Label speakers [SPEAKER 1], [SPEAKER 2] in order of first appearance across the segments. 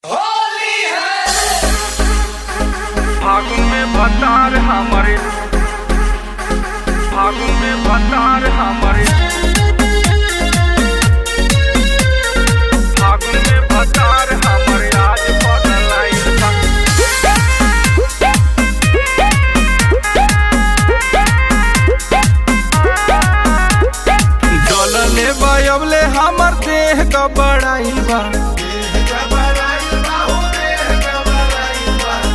[SPEAKER 1] होली है।
[SPEAKER 2] फागुन में भतार हमारे, फागुन में भतार हमारे, फागुन में भतार हमारे आज बदलाइल बा। डलले बयबले हमर देह गबड़ाइल बा।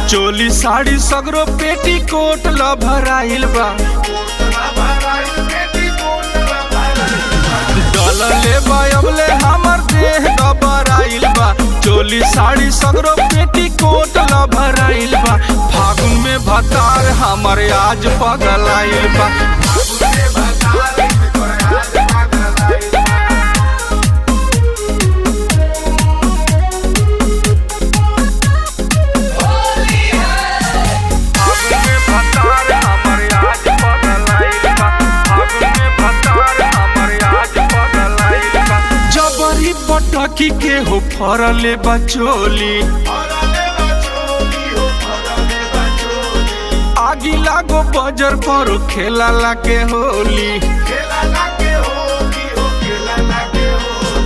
[SPEAKER 2] चोली साड़ी सगरो पेटी कोट लभराइल बा। डलले बयबले हमर देह गबड़ाइल बा। चोली साड़ी सगरो पेटी कोट लभराइल बा। फागुन में भतार हमर आज पगलाइल बा। पटकी के हो फरले बचोली, आगी लागो बजर पर खेला लाके होली।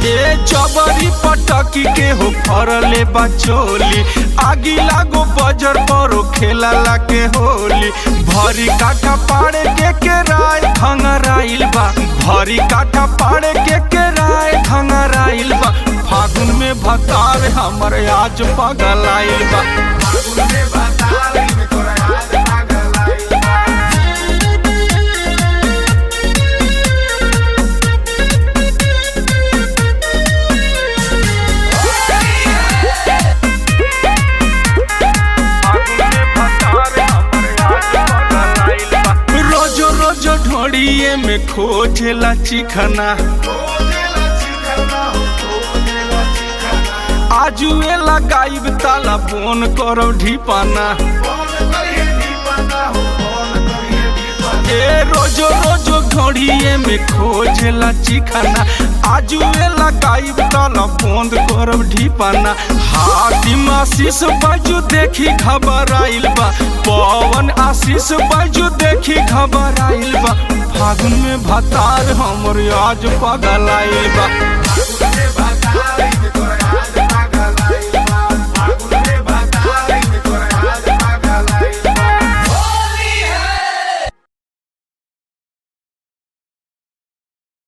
[SPEAKER 2] ए चबरी पटकी के हो फरले बचोली, आगी लागो बजर पर खेला लाके होली। भरी काठा पाड़े के राय खंगराइल बा। भरी काठा पाड़े के राय खंगराइल बा। फागुन में भतार हमर आज पगलाइल बा। फागुन में भतार हमर आज पगलाइल बा। रोजो रोजो ढोड़िए में खोजेला चिखना, आजुए लगाइब ताला फोन करो ढिपाना। ए रोजो रोजो घोड़िए में खोजेला चिखना, आजुए लगाइब ताला फोन करो ढिपाना। हातिम आशीष बाजू देखी घबराइल बा। पवन आशीष बाजू देखी घबराइल बा। फागुन में भतार हमर आज पगलाइल बा।